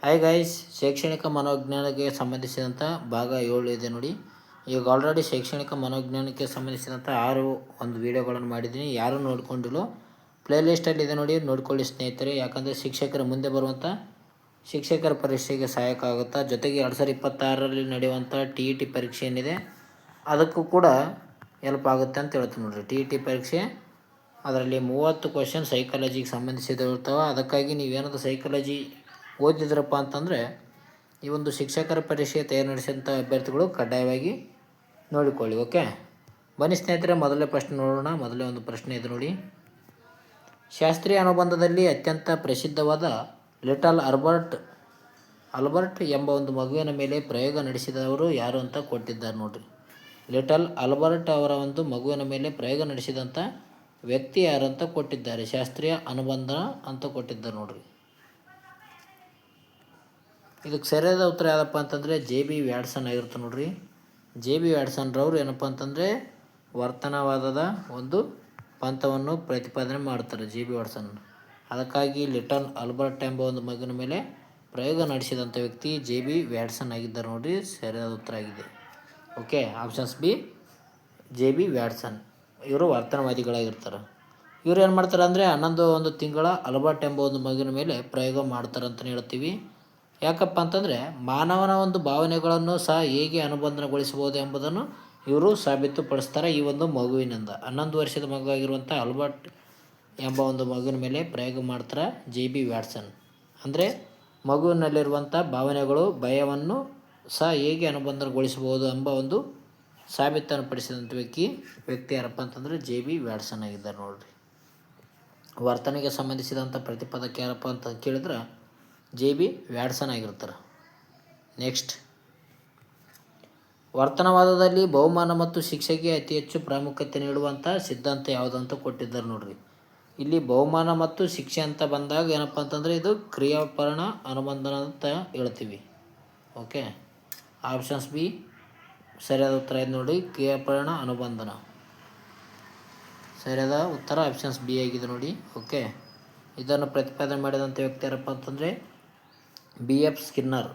Hi guys, ಶೈಕ್ಷಣಿಕ ಮನೋವಿಜ್ಞಾನಕ್ಕೆ ಸಂಬಂಧಿಸಿದಂಥ ಭಾಗ 7 ಇದೆ ನೋಡಿ. ಈಗ ಆಲ್ರೆಡಿ ಶೈಕ್ಷಣಿಕ ಮನೋವಿಜ್ಞಾನಕ್ಕೆ ಸಂಬಂಧಿಸಿದಂಥ 6 ಒಂದು ವೀಡಿಯೋಗಳನ್ನು ಮಾಡಿದ್ದೀನಿ. ಯಾರೂ ನೋಡ್ಕೊಂಡಿಲ್ಲೋ ಪ್ಲೇಲಿಸ್ಟಲ್ಲಿ ಇದೆ ನೋಡಿ, ನೋಡ್ಕೊಳ್ಳಿ ಸ್ನೇಹಿತರೆ. ಯಾಕಂದರೆ ಶಿಕ್ಷಕರ ಮುಂದೆ ಬರುವಂಥ ಶಿಕ್ಷಕರ ಪರೀಕ್ಷೆಗೆ ಸಹಾಯಕ ಆಗುತ್ತಾ. ಜೊತೆಗೆ 2026ರಲ್ಲಿ ನಡೆಯುವಂಥ TET ಪರೀಕ್ಷೆ ಏನಿದೆ ಅದಕ್ಕೂ ಕೂಡ ಹೆಲ್ಪ್ ಆಗುತ್ತೆ ಅಂತ ಹೇಳ್ತೀನಿ ನೋಡಿರಿ. TET ಪರೀಕ್ಷೆ ಅದರಲ್ಲಿ 30 ಕ್ವಶನ್ ಸೈಕಾಲಜಿಗೆ ಸಂಬಂಧಿಸಿದಿರ್ತಾವೆ. ಅದಕ್ಕಾಗಿ ನೀವೇನಾದರೂ ಸೈಕಾಲಜಿ ಓದಿದ್ರಪ್ಪ ಅಂತಂದರೆ ಈ ಒಂದು ಶಿಕ್ಷಕರ ಪರೀಕ್ಷೆ ತಯಾರು ನಡೆಸಿದಂಥ ಅಭ್ಯರ್ಥಿಗಳು ಕಡ್ಡಾಯವಾಗಿ ನೋಡಿಕೊಳ್ಳಿ. ಓಕೆ, ಬನ್ನಿ ಸ್ನೇಹಿತರೆ, ಮೊದಲನೇ ಪ್ರಶ್ನೆ ನೋಡೋಣ. ಮೊದಲೇ ಒಂದು ಪ್ರಶ್ನೆ ಇದೆ ನೋಡಿ. ಶಾಸ್ತ್ರೀಯ ಅನುಬಂಧದಲ್ಲಿ ಅತ್ಯಂತ ಪ್ರಸಿದ್ಧವಾದ ಲಿಟಲ್ ಅಲ್ಬರ್ಟ್ ಎಂಬ ಒಂದು ಮಗುವಿನ ಮೇಲೆ ಪ್ರಯೋಗ ನಡೆಸಿದವರು ಯಾರು ಅಂತ ಕೊಟ್ಟಿದ್ದಾರೆ ನೋಡಿರಿ. ಲಿಟಲ್ ಅಲ್ಬರ್ಟ್ ಅವರ ಒಂದು ಮಗುವಿನ ಮೇಲೆ ಪ್ರಯೋಗ ನಡೆಸಿದಂಥ ವ್ಯಕ್ತಿ ಯಾರು ಅಂತ ಕೊಟ್ಟಿದ್ದಾರೆ. ಶಾಸ್ತ್ರೀಯ ಅನುಬಂಧ ಅಂತ ಕೊಟ್ಟಿದ್ದಾರೆ ನೋಡಿರಿ. ಇದಕ್ಕೆ ಸರಿಯಾದ ಉತ್ತರ ಯಾವುದಪ್ಪ ಅಂತಂದರೆ JB ವ್ಯಾಟ್ಸನ್ ಆಗಿರುತ್ತೆ ನೋಡ್ರಿ. JB ವ್ಯಾಟ್ಸನ್ರವರು ಏನಪ್ಪ ಅಂತಂದರೆ ವರ್ತನವಾದದ ಒಂದು ಪಂಥವನ್ನು ಪ್ರತಿಪಾದನೆ ಮಾಡ್ತಾರೆ JB ವ್ಯಾಟ್ಸನ್. ಅದಕ್ಕಾಗಿ ಲಿಟಲ್ ಅಲ್ಬರ್ಟ್ ಎಂಬ ಒಂದು ಮಗುವಿನ ಮೇಲೆ ಪ್ರಯೋಗ ನಡೆಸಿದಂಥ ವ್ಯಕ್ತಿ JB ವ್ಯಾಟ್ಸನ್ ಆಗಿದ್ದಾರೆ ನೋಡಿರಿ. ಸರಿಯಾದ ಉತ್ತರ ಆಗಿದೆ. Okay, options B JB Watson. ಇವರು ವರ್ತನವಾದಿಗಳಾಗಿರ್ತಾರೆ. ಇವ್ರು ಏನು ಮಾಡ್ತಾರೆ ಅಂದರೆ 11 ತಿಂಗಳ ಅಲ್ಬರ್ಟ್ ಎಂಬ ಒಂದು ಮಗುವಿನ ಮೇಲೆ ಪ್ರಯೋಗ ಮಾಡ್ತಾರೆ ಅಂತಲೇ ಹೇಳ್ತೀವಿ. ಯಾಕಪ್ಪ ಅಂತಂದರೆ ಮಾನವನ ಒಂದು ಭಾವನೆಗಳನ್ನು ಸಹ ಹೇಗೆ ಅನುಬಂಧನಗೊಳಿಸಬಹುದು ಎಂಬುದನ್ನು ಇವರು ಸಾಬೀತುಪಡಿಸ್ತಾರೆ ಈ ಒಂದು ಮಗುವಿನಿಂದ. 11 ವರ್ಷದ ಮಗು ಆಗಿರುವಂಥ ಅಲ್ಬರ್ಟ್ ಎಂಬ ಒಂದು ಮಗುವಿನ ಮೇಲೆ ಪ್ರಯೋಗ ಮಾಡ್ತಾರೆ JB ವ್ಯಾಟ್ಸನ್. ಅಂದರೆ ಮಗುವಿನಲ್ಲಿರುವಂಥ ಭಾವನೆಗಳು, ಭಯವನ್ನು ಸಹ ಹೇಗೆ ಅನುಬಂಧನಗೊಳಿಸಬಹುದು ಎಂಬ ಒಂದು ಸಾಬೀತನ್ನು ಪಡಿಸಿದಂಥ ವ್ಯಕ್ತಿ ಯಾರಪ್ಪ ಅಂತಂದರೆ JB ವ್ಯಾಟ್ಸನ್ ಆಗಿದ್ದಾರೆ ನೋಡಿರಿ. ವರ್ತನೆಗೆ ಸಂಬಂಧಿಸಿದಂಥ ಪ್ರತಿಪಾದಕ ಯಾರಪ್ಪ ಅಂತ ಕೇಳಿದ್ರೆ JB ವ್ಯಾಟ್ಸನ್ ಆಗಿರ್ತಾರೆ. ನೆಕ್ಸ್ಟ್, ವರ್ತನವಾದದಲ್ಲಿ ಬಹುಮಾನ ಮತ್ತು ಶಿಕ್ಷೆಗೆ ಅತಿ ಹೆಚ್ಚು ಪ್ರಾಮುಖ್ಯತೆ ನೀಡುವಂಥ ಸಿದ್ಧಾಂತ ಯಾವುದು ಅಂತ ಕೊಟ್ಟಿದ್ದಾರೆ ನೋಡ್ರಿ. ಇಲ್ಲಿ ಬಹುಮಾನ ಮತ್ತು ಶಿಕ್ಷೆ ಅಂತ ಬಂದಾಗ ಏನಪ್ಪ ಅಂತಂದರೆ ಇದು ಕ್ರಿಯಾಪರಣ ಅನುಬಂಧನ ಅಂತ ಹೇಳ್ತೀವಿ. ಓಕೆ, ಆಪ್ಷನ್ಸ್ ಬಿ ಸರಿಯಾದ ಉತ್ತರ ಇದೆ ನೋಡಿ. ಕ್ರಿಯಾಪರಣ ಅನುಬಂಧನ ಸರಿಯಾದ ಉತ್ತರ ಆಪ್ಷನ್ಸ್ ಬಿ ಆಗಿದೆ ನೋಡಿ. ಓಕೆ, ಇದನ್ನು ಪ್ರತಿಪಾದನೆ ಮಾಡಿದಂಥ ವ್ಯಕ್ತಿ ಯಾರಪ್ಪ ಅಂತಂದರೆ BF ಸ್ಕಿನ್ನರ್.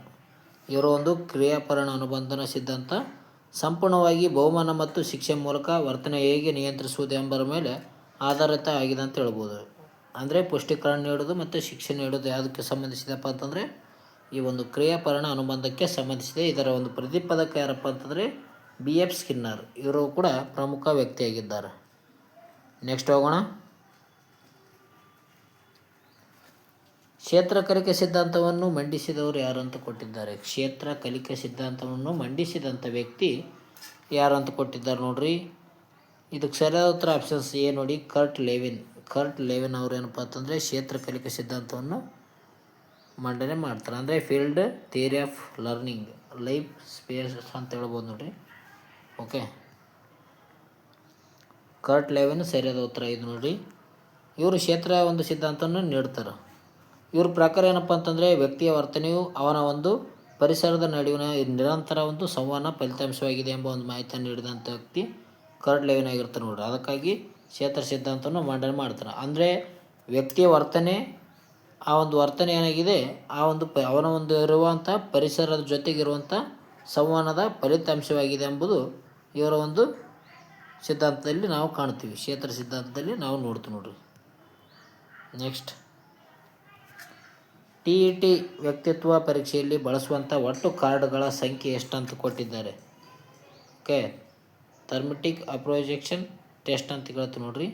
ಇವರ ಒಂದು ಕ್ರಿಯಾಪರಣ ಅನುಬಂಧನ ಸಿದ್ಧಾಂತ ಸಂಪೂರ್ಣವಾಗಿ ಬಹುಮಾನ ಮತ್ತು ಶಿಕ್ಷೆ ಮೂಲಕ ವರ್ತನೆ ಹೇಗೆ ನಿಯಂತ್ರಿಸುವುದು ಎಂಬರ ಮೇಲೆ ಆಧಾರಿತ ಆಗಿದೆ ಅಂತ ಹೇಳ್ಬೋದು. ಅಂದರೆ ಪುಷ್ಟೀಕರಣ ನೀಡೋದು ಮತ್ತು ಶಿಕ್ಷೆ ನೀಡೋದು ಯಾವುದಕ್ಕೆ ಸಂಬಂಧಿಸಿದಪ್ಪ ಅಂತಂದರೆ ಈ ಒಂದು ಕ್ರಿಯಾಪರಣ ಅನುಬಂಧಕ್ಕೆ ಸಂಬಂಧಿಸಿದೆ. ಇದರ ಒಂದು ಪ್ರತಿಪಾದಕ ಯಾರಪ್ಪ ಅಂತಂದರೆ BF ಸ್ಕಿನ್ನರ್. ಇವರು ಕೂಡ ಪ್ರಮುಖ ವ್ಯಕ್ತಿಯಾಗಿದ್ದಾರೆ. ನೆಕ್ಸ್ಟ್ ಹೋಗೋಣ. ಕ್ಷೇತ್ರ ಕಲಿಕೆ ಸಿದ್ಧಾಂತವನ್ನು ಮಂಡಿಸಿದವರು ಯಾರು ಅಂತ ಕೊಟ್ಟಿದ್ದಾರೆ. ಕ್ಷೇತ್ರ ಕಲಿಕೆ ಸಿದ್ಧಾಂತವನ್ನು ಮಂಡಿಸಿದಂಥ ವ್ಯಕ್ತಿ ಯಾರು ಅಂತ ಕೊಟ್ಟಿದ್ದಾರೆ ನೋಡ್ರಿ. ಇದಕ್ಕೆ ಸರಿಯಾದ ಉತ್ತರ ಆಪ್ಷನ್ಸ್ ಎ ನೋಡಿ, ಕರ್ಟ್ ಲೆವಿನ್ ಅವರು ಏನಪ್ಪ ಅಂತಂದರೆ ಕ್ಷೇತ್ರ ಕಲಿಕೆ ಸಿದ್ಧಾಂತವನ್ನು ಮಂಡನೆ ಮಾಡ್ತಾರೆ. ಅಂದರೆ field theory of learning, life space ಅಂತ ಹೇಳ್ಬೋದು ನೋಡ್ರಿ. ಓಕೆ, ಕರ್ಟ್ ಲೆವಿನ್ ಸರಿಯಾದ ಉತ್ತರ ಇದು ನೋಡ್ರಿ. ಇವರು ಕ್ಷೇತ್ರ ಒಂದು ಸಿದ್ಧಾಂತವನ್ನು ನೀಡ್ತಾರೆ. ಇವ್ರ ಪ್ರಕಾರ ಏನಪ್ಪ ಅಂತಂದರೆ ವ್ಯಕ್ತಿಯ ವರ್ತನೆಯು ಅವನ ಒಂದು ಪರಿಸರದ ನಡುವಿನ ನಿರಂತರ ಒಂದು ಸಂವಹನ ಫಲಿತಾಂಶವಾಗಿದೆ ಎಂಬ ಒಂದು ಮಾಹಿತಿಯನ್ನು ನೀಡಿದಂಥ ವ್ಯಕ್ತಿ ಕರ್ಟ್ ಲೆವಿನ್ ಆಗಿರ್ತಾರೆ ನೋಡ್ರಿ. ಅದಕ್ಕಾಗಿ ಕ್ಷೇತ್ರ ಸಿದ್ಧಾಂತವನ್ನು ಮಂಡನೆ ಮಾಡ್ತಾರೆ. ಅಂದರೆ ವ್ಯಕ್ತಿಯ ವರ್ತನೆ, ಆ ಒಂದು ವರ್ತನೆ ಏನಾಗಿದೆ ಆ ಒಂದು ಅವನ ಒಂದು ಇರುವಂಥ ಪರಿಸರದ ಜೊತೆಗಿರುವಂಥ ಸಂವಹನದ ಫಲಿತಾಂಶವಾಗಿದೆ ಎಂಬುದು ಇವರ ಒಂದು ಸಿದ್ಧಾಂತದಲ್ಲಿ ನಾವು ಕಾಣ್ತೀವಿ. ಕ್ಷೇತ್ರ ಸಿದ್ಧಾಂತದಲ್ಲಿ ನಾವು ನೋಡ್ತೀವಿ ನೋಡ್ರಿ. ನೆಕ್ಸ್ಟ್, TET ವ್ಯಕ್ತಿತ್ವ ಪರೀಕ್ಷೆಯಲ್ಲಿ ಬಳಸುವಂಥ ಒಟ್ಟು ಕಾರ್ಡ್ಗಳ ಸಂಖ್ಯೆ ಎಷ್ಟು ಅಂತ ಕೊಟ್ಟಿದ್ದಾರೆ. ಓಕೆ, ಥರ್ಮೆಟಿಕ್ ಅಪ್ರೋಜೆಕ್ಷನ್ ಟೆಸ್ಟ್ ಅಂತ ಹೇಳ್ತೀವಿ ನೋಡ್ರಿ.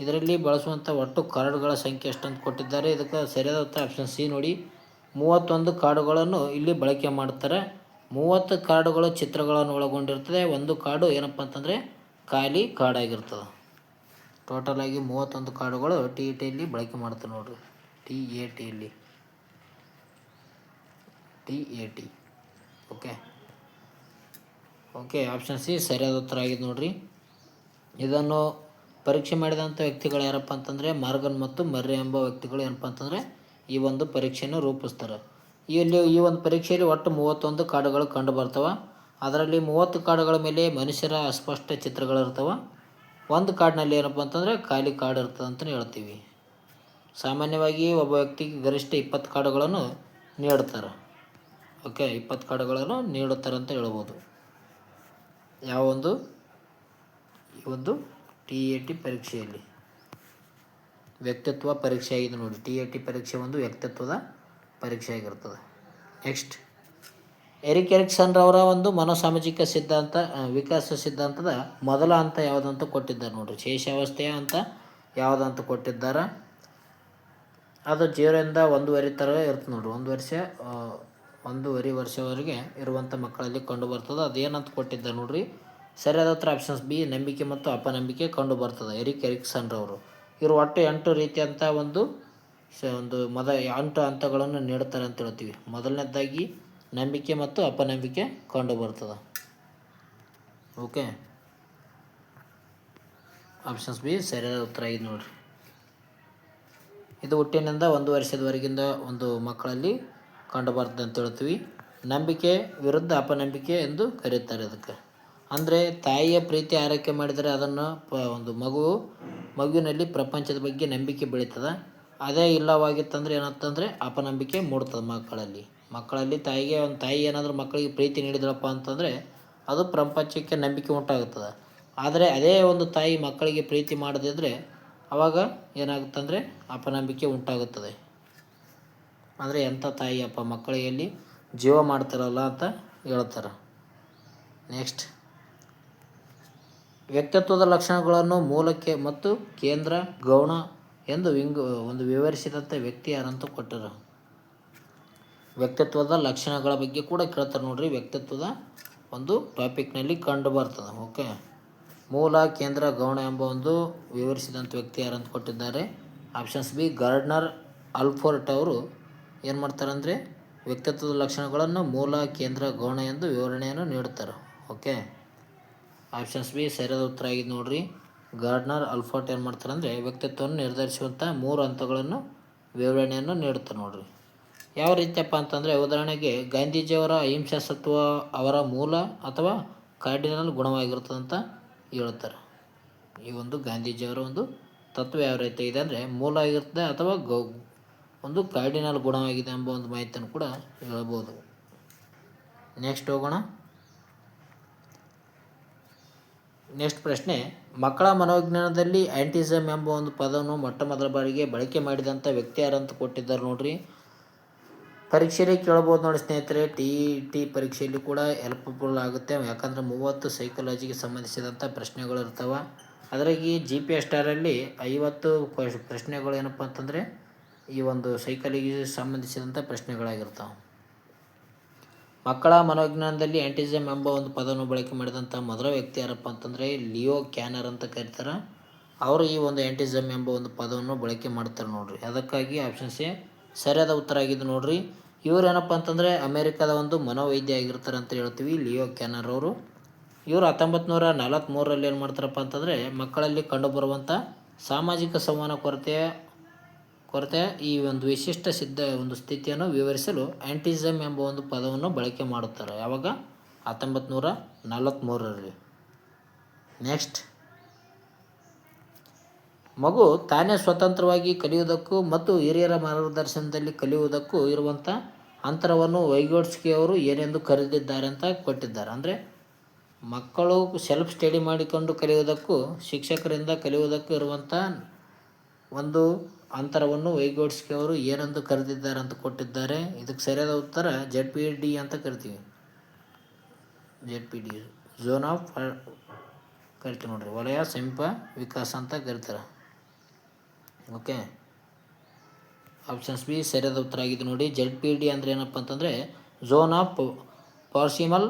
ಇದರಲ್ಲಿ ಬಳಸುವಂಥ ಒಟ್ಟು ಕಾರ್ಡ್ಗಳ ಸಂಖ್ಯೆ ಎಷ್ಟು ಅಂತ ಕೊಟ್ಟಿದ್ದಾರೆ. ಇದಕ್ಕೆ ಸರಿಯಾದ ಉತ್ತರ ಆಪ್ಷನ್ ಸಿ ನೋಡಿ. 31 ಕಾರ್ಡುಗಳನ್ನು ಇಲ್ಲಿ ಬಳಕೆ ಮಾಡ್ತಾರೆ. 30 ಕಾರ್ಡುಗಳು ಚಿತ್ರಗಳನ್ನು ಒಳಗೊಂಡಿರ್ತದೆ. ಒಂದು ಕಾರ್ಡು ಏನಪ್ಪ ಅಂತಂದರೆ ಖಾಲಿ ಕಾರ್ಡ್ ಆಗಿರ್ತದೆ. ಟೋಟಲಾಗಿ 31 ಕಾರ್ಡುಗಳು TETಯಲ್ಲಿ ಬಳಕೆ ಮಾಡ್ತಾರೆ ನೋಡ್ರಿ. TET. ಓಕೆ, ಆಪ್ಷನ್ ಸಿ ಸರಿಯಾದ ಉತ್ತರ ಆಗಿದೆ ನೋಡ್ರಿ. ಇದನ್ನು ಪರೀಕ್ಷೆ ಮಾಡಿದಂಥ ವ್ಯಕ್ತಿಗಳು ಯಾರಪ್ಪ ಅಂತಂದರೆ ಮಾರ್ಗನ್ ಮತ್ತು ಮರ್ರೆ ಎಂಬ ವ್ಯಕ್ತಿಗಳು ಏನಪ್ಪ ಅಂತಂದರೆ ಈ ಒಂದು ಪರೀಕ್ಷೆಯನ್ನು ರೂಪಿಸ್ತಾರೆ. ಈ ಒಂದು ಪರೀಕ್ಷೆಯಲ್ಲಿ ಒಟ್ಟು 31 ಕಾರ್ಡುಗಳು ಕಂಡು ಬರ್ತವೆ. ಅದರಲ್ಲಿ 30 ಕಾರ್ಡುಗಳ ಮೇಲೆ ಮನುಷ್ಯರ ಅಸ್ಪಷ್ಟ ಚಿತ್ರಗಳಿರ್ತವೆ. ಒಂದು ಕಾರ್ಡ್ನಲ್ಲಿ ಏನಪ್ಪ ಅಂತಂದರೆ ಖಾಲಿ ಕಾರ್ಡ್ ಇರ್ತದೆ ಅಂತಲೇ ಹೇಳ್ತೀವಿ. ಸಾಮಾನ್ಯವಾಗಿ ಒಬ್ಬ ವ್ಯಕ್ತಿಗೆ ಗರಿಷ್ಠ 20 ಕಾರ್ಡುಗಳನ್ನು ನೀಡ್ತಾರೆ. ಓಕೆ, 20 ಕಾರ್ಡ್ಗಳನ್ನು ನೀಡುತ್ತಾರೆ ಅಂತ ಹೇಳ್ಬೋದು. ಯಾವ ಈ ಒಂದು TAT ಪರೀಕ್ಷೆಯಲ್ಲಿ ವ್ಯಕ್ತಿತ್ವ ಪರೀಕ್ಷೆ ಆಗಿದೆ ನೋಡಿ. TAT ಪರೀಕ್ಷೆ ಒಂದು ವ್ಯಕ್ತಿತ್ವದ ಪರೀಕ್ಷೆ ಆಗಿರ್ತದೆ. ನೆಕ್ಸ್ಟ್, ಎರಿಕ್ ಎರಿಕ್ಸನ್ ರವರ ಒಂದು ಮನೋಸಾಮಾಜಿಕ ಸಿದ್ಧಾಂತ ವಿಕಾಸ ಸಿದ್ಧಾಂತದ ಮೊದಲ ಹಂತ ಯಾವುದಂತ ಕೊಟ್ಟಿದ್ದಾರೆ ನೋಡಿರಿ. ಶೇಷಾವಸ್ಥೆಯ ಹಂತ ಯಾವುದಂತ ಕೊಟ್ಟಿದ್ದಾರೆ. ಅದು 0ರಿಂದ 1.5 ಥರ ಇರ್ತದೆ ನೋಡಿರಿ. 1.5 ವರ್ಷವರೆಗೆ ಇರುವಂಥ ಮಕ್ಕಳಲ್ಲಿ ಕಂಡು ಬರ್ತದೆ. ಅದೇನಂತ ಕೊಟ್ಟಿದ್ದಾರೆ ನೋಡಿರಿ. ಸರಿಯಾದ ಉತ್ತರ ಆಪ್ಷನ್ಸ್ ಬಿ, ನಂಬಿಕೆ ಮತ್ತು ಅಪನಂಬಿಕೆ ಕಂಡು ಬರ್ತದೆ ಎರಿಕ್ ಎರಿಕ್ಸನ್ ರವರು. ಇವರು ಒಟ್ಟು 8 ರೀತಿಯಂಥ ಒಂದು 8 ಹಂತಗಳನ್ನು ನೀಡ್ತಾರೆ ಅಂತ ಹೇಳ್ತೀವಿ. ಮೊದಲನೇದಾಗಿ ನಂಬಿಕೆ ಮತ್ತು ಅಪನಂಬಿಕೆ ಕಂಡು ಬರ್ತದೆ. ಓಕೆ, ಆಪ್ಷನ್ಸ್ ಬಿ ಸರಿಯಾದ ಉತ್ತರ ಆಗಿದೆ ನೋಡಿರಿ. ಇದು ಹುಟ್ಟಿನಿಂದ 1 ವರ್ಷದವರೆಗಿಂದ ಒಂದು ಮಕ್ಕಳಲ್ಲಿ ಕಂಡು ಬರ್ತದೆ ಅಂತ ಹೇಳ್ತೀವಿ. ನಂಬಿಕೆ ವಿರುದ್ಧ ಅಪನಂಬಿಕೆ ಎಂದು ಕರೀತಾರೆ ಅದಕ್ಕೆ. ಅಂದರೆ ತಾಯಿಯ ಪ್ರೀತಿ ಆರೈಕೆ ಮಾಡಿದರೆ ಅದನ್ನು ಒಂದು ಮಗುವಿನಲ್ಲಿ ಪ್ರಪಂಚದ ಬಗ್ಗೆ ನಂಬಿಕೆ ಬೆಳೀತದೆ. ಅದೇ ಇಲ್ಲವಾಗಿತ್ತಂದರೆ ಏನಾಗ್ತಂದರೆ ಅಪನಂಬಿಕೆ ಮೂಡ್ತದೆ ಮಕ್ಕಳಲ್ಲಿ. ತಾಯಿ ಏನಾದರೂ ಮಕ್ಕಳಿಗೆ ಪ್ರೀತಿ ನೀಡಿದಳಪ್ಪ ಅಂತಂದರೆ ಅದು ಪ್ರಪಂಚಕ್ಕೆ ನಂಬಿಕೆ ಉಂಟಾಗುತ್ತದೆ. ಆದರೆ ಅದೇ ಒಂದು ತಾಯಿ ಮಕ್ಕಳಿಗೆ ಪ್ರೀತಿ ಮಾಡದಿದ್ದರೆ ಆವಾಗ ಏನಾಗುತ್ತಂದರೆ ಅಪನಂಬಿಕೆ ಉಂಟಾಗುತ್ತದೆ. ಅಂದರೆ ಎಂಥ ತಾಯಿಯಪ್ಪ ಮಕ್ಕಳಿಗೆ ಜೀವ ಮಾಡ್ತಾರಲ್ಲ ಅಂತ ಹೇಳ್ತಾರೆ. ನೆಕ್ಸ್ಟ್, ವ್ಯಕ್ತಿತ್ವದ ಲಕ್ಷಣಗಳನ್ನು ಮೂಲಕ್ಕೆ ಮತ್ತು ಕೇಂದ್ರ ಗೌಣ ಎಂದು ಒಂದು ವಿವರಿಸಿದಂಥ ವ್ಯಕ್ತಿ ಯಾರಂತ ಕೊಟ್ಟರು. ವ್ಯಕ್ತಿತ್ವದ ಲಕ್ಷಣಗಳ ಬಗ್ಗೆ ಕೂಡ ಕೇಳ್ತಾರೆ ನೋಡ್ರಿ. ವ್ಯಕ್ತಿತ್ವದ ಒಂದು ಟಾಪಿಕ್ನಲ್ಲಿ ಕಂಡು ಬರ್ತದೆ. ಓಕೆ, ಮೂಲ ಕೇಂದ್ರ ಗೌಣ ಎಂಬ ಒಂದು ವಿವರಿಸಿದಂಥ ವ್ಯಕ್ತಿ ಯಾರಂತ ಕೊಟ್ಟಿದ್ದಾರೆ. ಆಪ್ಷನ್ಸ್ ಬಿ, ಗಾರ್ಡ್ನರ್ ಅಲ್ಫೋರ್ಟ್ ಅವರು ಏನು ಮಾಡ್ತಾರೆ ಅಂದರೆ ವ್ಯಕ್ತಿತ್ವದ ಲಕ್ಷಣಗಳನ್ನು ಮೂಲ ಕೇಂದ್ರ ಗೌಣ ಎಂದು ವಿವರಣೆಯನ್ನು ನೀಡುತ್ತಾರೆ. ಓಕೆ, ಆಪ್ಷನ್ಸ್ ಬಿ ಸರಿಯಾದ ಉತ್ತರ ಆಗಿದೆ ನೋಡ್ರಿ. ಗಾರ್ಡ್ನರ್ ಅಲ್ಫೋರ್ಟ್ ಏನು ಮಾಡ್ತಾರೆ ಅಂದರೆ ವ್ಯಕ್ತಿತ್ವವನ್ನು ನಿರ್ಧರಿಸುವಂಥ 3 ಹಂತಗಳನ್ನು ವಿವರಣೆಯನ್ನು ನೀಡುತ್ತಾರೆ ನೋಡ್ರಿ. ಯಾವ ರೀತಿಯಪ್ಪ ಅಂತಂದರೆ ಉದಾಹರಣೆಗೆ ಗಾಂಧೀಜಿಯವರ ಅಹಿಂಸಾ ಸತ್ವ ಅವರ ಮೂಲ ಅಥವಾ ಕಾರ್ಡಿನಲ್ ಗುಣವಾಗಿರ್ತದೆ ಅಂತ ಹೇಳ್ತಾರೆ. ಈ ಒಂದು ಗಾಂಧೀಜಿಯವರ ಒಂದು ತತ್ವ ಯಾವ ರೀತಿ ಇದೆ ಅಂದರೆ ಮೂಲ ಆಗಿರ್ತದೆ ಅಥವಾ ಒಂದು ಕಾರ್ಡಿನಲ್ ಗುಣವಾಗಿದೆ ಎಂಬ ಒಂದು ಮಾಹಿತಿಯನ್ನು ಕೂಡ ಹೇಳ್ಬೋದು. ನೆಕ್ಸ್ಟ್ ಹೋಗೋಣ. ನೆಕ್ಸ್ಟ್ ಪ್ರಶ್ನೆ, ಮಕ್ಕಳ ಮನೋವಿಜ್ಞಾನದಲ್ಲಿ ಆ್ಯಂಟಿಸಮ್ ಎಂಬ ಒಂದು ಪದವನ್ನು ಮೊಟ್ಟ ಮೊದಲ ಬಾರಿಗೆ ಬಳಕೆ ಮಾಡಿದಂಥ ವ್ಯಕ್ತಿ ಯಾರಂತ ಕೊಟ್ಟಿದ್ದಾರೆ ನೋಡ್ರಿ. ಪರೀಕ್ಷೆಯಲ್ಲಿ ಕೇಳ್ಬೋದು ನೋಡಿ ಸ್ನೇಹಿತರೆ. TET ಪರೀಕ್ಷೆಯಲ್ಲಿ ಕೂಡ ಹೆಲ್ಪ್ಫುಲ್ ಆಗುತ್ತೆ. ಯಾಕಂದರೆ 30 ಸೈಕಾಲಜಿಗೆ ಸಂಬಂಧಿಸಿದಂಥ ಪ್ರಶ್ನೆಗಳು ಇರ್ತವೆ. ಅದರಾಗಿ GPS ಸ್ಟಾರಲ್ಲಿ 50 ಪ್ರಶ್ನೆಗಳು ಏನಪ್ಪ ಅಂತಂದರೆ ಈ ಒಂದು ಸೈಕಾಲಜಿಗೆ ಸಂಬಂಧಿಸಿದಂಥ ಪ್ರಶ್ನೆಗಳಾಗಿರ್ತಾವೆ. ಮಕ್ಕಳ ಮನೋವಿಜ್ಞಾನದಲ್ಲಿ ಆ್ಯಂಟಿಸಮ್ ಎಂಬ ಒಂದು ಪದವನ್ನು ಬಳಕೆ ಮಾಡಿದಂಥ ಮೊದಲ ವ್ಯಕ್ತಿ ಯಾರಪ್ಪ ಅಂತಂದರೆ ಲಿಯೋ ಕ್ಯಾನರ್ ಅಂತ ಕರೀತಾರೆ. ಅವರು ಈ ಒಂದು ಆ್ಯಂಟಿಸಮ್ ಎಂಬ ಒಂದು ಪದವನ್ನು ಬಳಕೆ ಮಾಡ್ತಾರೆ ನೋಡ್ರಿ. ಅದಕ್ಕಾಗಿ ಆಪ್ಷನ್ಸ್ ಎ ಸರಿಯಾದ ಉತ್ತರ ಆಗಿದೆ ನೋಡ್ರಿ. ಇವರು ಏನಪ್ಪ ಅಂತಂದರೆ ಅಮೇರಿಕಾದ ಒಂದು ಮನೋವೈದ್ಯ ಆಗಿರ್ತಾರೆ ಅಂತ ಹೇಳ್ತೀವಿ, ಲಿಯೋ ಕ್ಯಾನರ್ ಅವರು. ಇವರು 1943ರಲ್ಲಿ ಏನು ಮಾಡ್ತಾರಪ್ಪ ಅಂತಂದರೆ ಮಕ್ಕಳಲ್ಲಿ ಕಂಡುಬರುವಂಥ ಸಾಮಾಜಿಕ ಸಂವಹನ ಕೊರತೆ ಈ ಒಂದು ವಿಶಿಷ್ಟ ಒಂದು ಸ್ಥಿತಿಯನ್ನು ವಿವರಿಸಲು ಆ್ಯಂಟಿಸಮ್ ಎಂಬ ಒಂದು ಪದವನ್ನು ಬಳಕೆ ಮಾಡುತ್ತಾರೆ. ಯಾವಾಗ? 1943ರಲ್ಲಿ. ನೆಕ್ಸ್ಟ್, ಮಗು ತಾನೇ ಸ್ವತಂತ್ರವಾಗಿ ಕಲಿಯುವುದಕ್ಕೂ ಮತ್ತು ಹಿರಿಯರ ಮಾರ್ಗದರ್ಶನದಲ್ಲಿ ಕಲಿಯುವುದಕ್ಕೂ ಇರುವಂಥ ಅಂತರವನ್ನು ವೈಗೋಟ್ಸ್ಕಿ ಅವರು ಏನೆಂದು ಕರೆದಿದ್ದಾರೆ ಅಂತ ಕೊಟ್ಟಿದ್ದಾರೆ. ಅಂದರೆ ಮಕ್ಕಳು ಸೆಲ್ಫ್ ಸ್ಟಡಿ ಮಾಡಿಕೊಂಡು ಕಲಿಯುವುದಕ್ಕೂ ಶಿಕ್ಷಕರಿಂದ ಕಲಿಯುವುದಕ್ಕೂ ಇರುವಂಥ ಒಂದು ಅಂತರವನ್ನು ವೈಗೋಟ್ಸ್ಕಿ ಅವರು ಏನೆಂದು ಕರೆದಿದ್ದಾರೆ ಅಂತ ಕೊಟ್ಟಿದ್ದಾರೆ. ಇದಕ್ಕೆ ಸರಿಯಾದ ಉತ್ತರ ZPD ಅಂತ ಕರಿತೀವಿ. ZPD ಝೋನ್ ಆಫ್ ಕರಿತೀವಿ ನೋಡ್ರಿ, ವಲಯ ಸಮೀಪ ವಿಕಾಸ ಅಂತ ಕರೀತಾರೆ. ಓಕೆ, ಆಪ್ಷನ್ಸ್ ಬಿ ಸರಿಯಾದ ಉತ್ತರ ಆಗಿದೆ ನೋಡಿ. ZPD ಅಂದರೆ ಏನಪ್ಪ ಅಂತಂದರೆ ಝೋನ್ ಆಫ್ ಪಾರ್ಸಿಮಲ್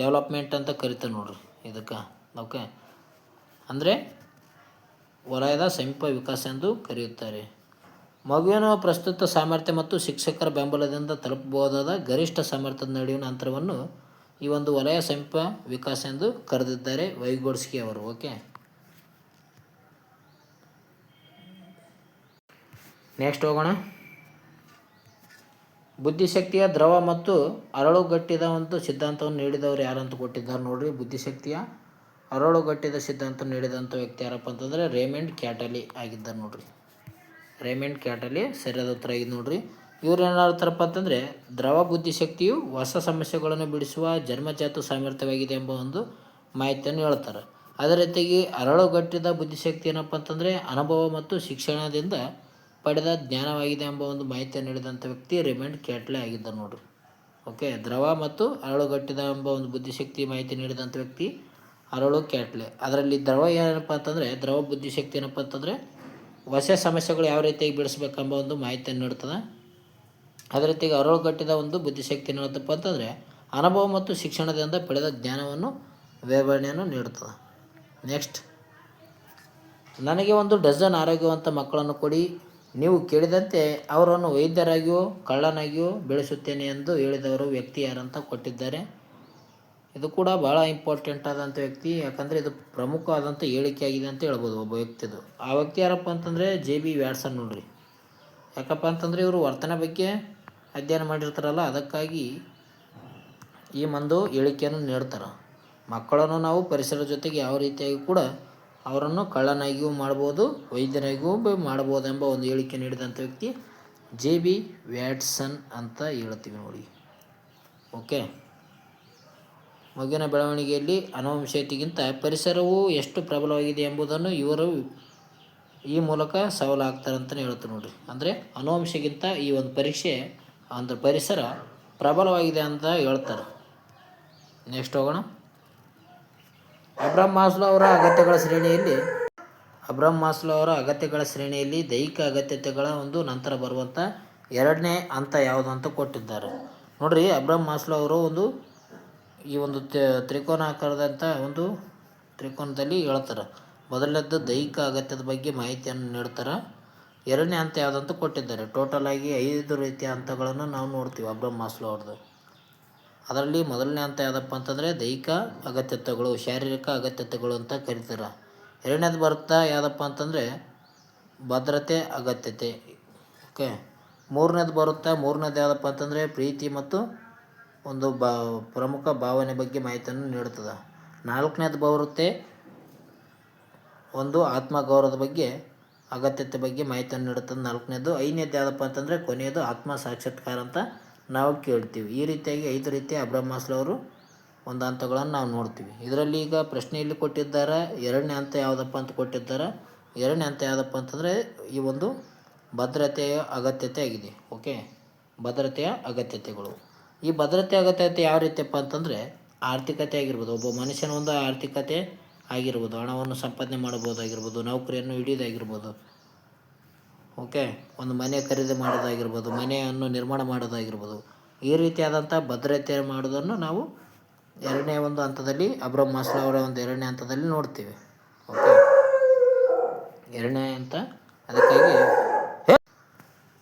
ಡೆವಲಪ್ಮೆಂಟ್ ಅಂತ ಕರಿತಾರೆ ನೋಡ್ರಿ ಇದಕ್ಕೆ. ಓಕೆ, ಅಂದರೆ ವಲಯದ ಸಮೀಪ ವಿಕಾಸ ಎಂದು ಕರೆಯುತ್ತಾರೆ. ಮಗುವಿನ ಪ್ರಸ್ತುತ ಸಾಮರ್ಥ್ಯ ಮತ್ತು ಶಿಕ್ಷಕರ ಬೆಂಬಲದಿಂದ ತಲುಪಬಹುದಾದ ಗರಿಷ್ಠ ಸಾಮರ್ಥ್ಯದ ನಡುವಿನ ಅಂತರವನ್ನು ಈ ಒಂದು ವಲಯ ಸಮೀಪ ವಿಕಾಸ ಎಂದು ಕರೆದಿದ್ದಾರೆ ವೈಗೋಟ್ಸ್ಕಿ ಅವರು. ಓಕೆ, ನೆಕ್ಸ್ಟ್ ಹೋಗೋಣ. ಬುದ್ಧಿಶಕ್ತಿಯ ದ್ರವ ಮತ್ತು ಅರಳುಗಟ್ಟಿದ ಒಂದು ಸಿದ್ಧಾಂತವನ್ನು ನೀಡಿದವರು ಯಾರಂತ ಕೊಟ್ಟಿದ್ದಾರೆ ನೋಡ್ರಿ. ಬುದ್ಧಿಶಕ್ತಿಯ ಅರಳುಗಟ್ಟಿದ ಸಿದ್ಧಾಂತ ನೀಡಿದಂಥ ವ್ಯಕ್ತಿ ಯಾರಪ್ಪ ಅಂತಂದರೆ ರೇಮಂಡ್ ಕ್ಯಾಟಲಿ ಆಗಿದ್ದಾರೆ ನೋಡ್ರಿ. ರೇಮಂಡ್ ಕ್ಯಾಟಲಿ ಸರಿಯಾದ ಉತ್ತರ ಆಗಿದೆ ನೋಡ್ರಿ. ಇವ್ರು ಏನು ಹೇಳ್ತಾರಪ್ಪ ಅಂತಂದರೆ ದ್ರವ ಬುದ್ಧಿಶಕ್ತಿಯು ಹೊಸ ಸಮಸ್ಯೆಗಳನ್ನು ಬಿಡಿಸುವ ಜನ್ಮಜಾತ ಸಾಮರ್ಥ್ಯವಾಗಿದೆ ಎಂಬ ಒಂದು ಮಾಹಿತಿಯನ್ನು ಹೇಳ್ತಾರೆ. ಅದೇ ರೀತಿಯಾಗಿ ಅರಳುಗಟ್ಟಿದ ಬುದ್ಧಿಶಕ್ತಿ ಏನಪ್ಪ ಅಂತಂದರೆ ಅನುಭವ ಮತ್ತು ಶಿಕ್ಷಣದಿಂದ ಪಡೆದ ಜ್ಞಾನವಾಗಿದೆ ಎಂಬ ಒಂದು ಮಾಹಿತಿಯನ್ನು ನೀಡಿದಂಥ ವ್ಯಕ್ತಿ ರೇಮಂಡ್ ಕ್ಯಾಟ್ಲೆ ಆಗಿದ್ದ ನೋಡ್ರಿ. ಓಕೆ, ದ್ರವ ಮತ್ತು ಅರಳುಗಟ್ಟಿದ ಎಂಬ ಒಂದು ಬುದ್ಧಿಶಕ್ತಿ ಮಾಹಿತಿ ನೀಡಿದಂಥ ವ್ಯಕ್ತಿ ಅರಳು ಕ್ಯಾಟ್ಲೆ. ಅದರಲ್ಲಿ ದ್ರವ ಏನಪ್ಪ ಅಂತಂದರೆ ದ್ರವ ಬುದ್ಧಿಶಕ್ತಿ ಏನಪ್ಪ ಅಂತಂದರೆ ಹೊಸ ಸಮಸ್ಯೆಗಳು ಯಾವ ರೀತಿಯಾಗಿ ಬಿಡಿಸ್ಬೇಕೆಂಬ ಒಂದು ಮಾಹಿತಿಯನ್ನು ನೀಡ್ತದೆ. ಅದೇ ರೀತಿಯಾಗಿ ಅರಳುಗಟ್ಟಿದ ಒಂದು ಬುದ್ಧಿಶಕ್ತಿ ಏನಪ್ಪ ಅಂತಂದರೆ ಅನುಭವ ಮತ್ತು ಶಿಕ್ಷಣದಿಂದ ಪಡೆದ ಜ್ಞಾನವನ್ನು ವಿವರಣೆಯನ್ನು ನೀಡುತ್ತದೆ. ನೆಕ್ಸ್ಟ್, ನನಗೆ ಒಂದು ಡಜನ್ ಆರೋಗ್ಯವಂತ ಮಕ್ಕಳನ್ನು ಕೊಡಿ, ನೀವು ಕೇಳಿದಂತೆ ಅವರನ್ನು ವೈದ್ಯರಾಗಿಯೋ ಕಳ್ಳನಾಗಿಯೋ ಬೆಳೆಸುತ್ತೇನೆ ಎಂದು ಹೇಳಿದವರು ವ್ಯಕ್ತಿ ಯಾರಂತ ಕೊಟ್ಟಿದ್ದಾರೆ. ಇದು ಕೂಡ ಭಾಳ ಇಂಪಾರ್ಟೆಂಟ್ ಆದಂಥ ವ್ಯಕ್ತಿ, ಯಾಕಂದರೆ ಇದು ಪ್ರಮುಖವಾದಂಥ ಹೇಳಿಕೆ ಆಗಿದೆ ಅಂತ ಹೇಳ್ಬೋದು ಒಬ್ಬ ವ್ಯಕ್ತಿದು. ಆ ವ್ಯಕ್ತಿ ಯಾರಪ್ಪ ಅಂತಂದರೆ JB ವ್ಯಾಟ್ಸನ್ ನೋಡ್ರಿ. ಯಾಕಪ್ಪ ಅಂತಂದರೆ ಇವರು ವರ್ತನೆ ಬಗ್ಗೆ ಅಧ್ಯಯನ ಮಾಡಿರ್ತಾರಲ್ಲ, ಅದಕ್ಕಾಗಿ ಈ ಒಂದು ಹೇಳಿಕೆಯನ್ನು ನೀಡ್ತಾರೆ. ಮಕ್ಕಳನ್ನು ನಾವು ಪರಿಸರದ ಜೊತೆಗೆ ಯಾವ ರೀತಿಯಾಗಿ ಕೂಡ ಅವರನ್ನು ಕಳ್ಳನಾಗಿಯೂ ಮಾಡ್ಬೋದು, ವೈದ್ಯರಾಗಿಯೂ ಮಾಡ್ಬೋದು ಎಂಬ ಒಂದು ಹೇಳಿಕೆ ನೀಡಿದಂಥ ವ್ಯಕ್ತಿ JB ವ್ಯಾಟ್ಸನ್ ಅಂತ ಹೇಳ್ತೀವಿ ನೋಡಿ. ಓಕೆ, ಮಗುವಿನ ಬೆಳವಣಿಗೆಯಲ್ಲಿ ಆನುವಂಶಿಕತೆಗಿಂತ ಪರಿಸರವು ಎಷ್ಟು ಪ್ರಬಲವಾಗಿದೆ ಎಂಬುದನ್ನು ಇವರು ಈ ಮೂಲಕ ಸವಾಲಾಗ್ತಾರೆ ಅಂತಲೇ ಹೇಳ್ತಾರೆ ನೋಡ್ರಿ. ಅಂದರೆ ಆನುವಂಶಿಕಗಿಂತ ಈ ಒಂದು ಪರೀಕ್ಷೆ ಅಂದರೆ ಪರಿಸರ ಪ್ರಬಲವಾಗಿದೆ ಅಂತ ಹೇಳ್ತಾರೆ. ನೆಕ್ಸ್ಟ್ ಹೋಗೋಣ. ಅಬ್ರಹಾಂ ಮಾಸ್ಲೋ ಅವರ ಅಗತ್ಯಗಳ ಶ್ರೇಣಿಯಲ್ಲಿ ದೈಹಿಕ ಅಗತ್ಯತೆಗಳ ಒಂದು ನಂತರ ಬರುವಂಥ ಎರಡನೇ ಹಂತ ಯಾವುದು ಅಂತ ಕೊಟ್ಟಿದ್ದಾರೆ ನೋಡ್ರಿ. ಅಬ್ರಹಾಂ ಮಾಸ್ಲೋ ಅವರು ಈ ಒಂದು ತ್ರಿಕೋನಾಕಾರದಂಥ ಒಂದು ತ್ರಿಕೋನದಲ್ಲಿ ಹೇಳ್ತಾರೆ. ಮೊದಲನೇದ್ದು ದೈಹಿಕ ಅಗತ್ಯದ ಬಗ್ಗೆ ಮಾಹಿತಿಯನ್ನು ನೀಡ್ತಾರೆ. ಎರಡನೇ ಹಂತ ಯಾವುದಂತ ಕೊಟ್ಟಿದ್ದಾರೆ. ಟೋಟಲ್ ಆಗಿ 5 ರೀತಿಯ ಹಂತಗಳನ್ನು ನಾವು ನೋಡ್ತೀವಿ ಅಬ್ರಹಾಂ ಮಾಸ್ಲೋ ಅವ್ರದ್ದು. ಅದರಲ್ಲಿ ಮೊದಲನೇ ಹಂತ ಯಾವುದಪ್ಪ ಅಂತಂದರೆ ದೈಹಿಕ ಅಗತ್ಯತೆಗಳು, ಶಾರೀರಿಕ ಅಗತ್ಯತೆಗಳು ಅಂತ ಕರೀತಾರೆ. ಎರಡನೇದು ಬರುತ್ತಾ ಯಾವುದಪ್ಪ ಅಂತಂದರೆ ಭದ್ರತೆ ಅಗತ್ಯತೆ. ಓಕೆ, ಮೂರನೇದು ಯಾವುದಪ್ಪ ಅಂತಂದರೆ ಪ್ರೀತಿ ಮತ್ತು ಒಂದು ಪ್ರಮುಖ ಭಾವನೆ ಬಗ್ಗೆ ಮಾಹಿತಿಯನ್ನು ನೀಡುತ್ತದೆ. ನಾಲ್ಕನೇದು ಬರುತ್ತೆ ಒಂದು ಆತ್ಮಗೌರವದ ಬಗ್ಗೆ ಅಗತ್ಯತೆ ಬಗ್ಗೆ ಮಾಹಿತಿಯನ್ನು ನೀಡುತ್ತದೆ ನಾಲ್ಕನೇದು. ಐದನೇದು ಯಾವುದಪ್ಪ ಅಂತಂದರೆ ಕೊನೆಯದು ಆತ್ಮ ಸಾಕ್ಷಾತ್ಕಾರ ಅಂತ ನಾವು ಕೇಳ್ತೀವಿ. ಈ ರೀತಿಯಾಗಿ 5 ರೀತಿಯ ಅಬ್ರಹಾಂ ಮಾಸ್ಲೋ ಅವರು ಒಂದು ಹಂತಗಳನ್ನು ನಾವು ನೋಡ್ತೀವಿ. ಇದರಲ್ಲಿ ಈಗ ಪ್ರಶ್ನೆಯಲ್ಲಿ ಕೊಟ್ಟಿದ್ದಾರೆ ಎರಡನೇ ಹಂತ ಯಾವುದಪ್ಪ ಅಂತ ಕೊಟ್ಟಿದ್ದಾರೆ. ಎರಡನೇ ಹಂತ ಯಾವುದಪ್ಪ ಅಂತಂದರೆ ಈ ಒಂದು ಭದ್ರತೆಯ ಅಗತ್ಯತೆ ಆಗಿದೆ. ಓಕೆ, ಭದ್ರತೆಯ ಅಗತ್ಯತೆಗಳು. ಈ ಭದ್ರತೆ ಅಗತ್ಯತೆ ಯಾವ ರೀತಿಯಪ್ಪ ಅಂತಂದರೆ ಆರ್ಥಿಕತೆ ಆಗಿರ್ಬೋದು. ಒಬ್ಬ ಮನುಷ್ಯನ ಒಂದು ಆರ್ಥಿಕತೆ ಆಗಿರ್ಬೋದು, ಹಣವನ್ನು ಸಂಪಾದನೆ ಮಾಡ್ಬೋದಾಗಿರ್ಬೋದು, ನೌಕರಿಯನ್ನು ಹಿಡಿಯೋದಾಗಿರ್ಬೋದು. ಓಕೆ, ಒಂದು ಮನೆ ಖರೀದಿ ಮಾಡೋದಾಗಿರ್ಬೋದು, ಮನೆಯನ್ನು ನಿರ್ಮಾಣ ಮಾಡೋದಾಗಿರ್ಬೋದು. ಈ ರೀತಿಯಾದಂಥ ಭದ್ರತೆ ಮಾಡೋದನ್ನು ನಾವು ಎರಡನೇ ಒಂದು ಹಂತದಲ್ಲಿ ಅಬ್ರಹಾಂ ಮಾಸ್ಲೋ ಅವರ ಒಂದು ಎರಡನೇ ಹಂತದಲ್ಲಿ ನೋಡ್ತೀವಿ. ಓಕೆ, ಎರಡನೇ ಹಂತ ಅದಕ್ಕಾಗಿ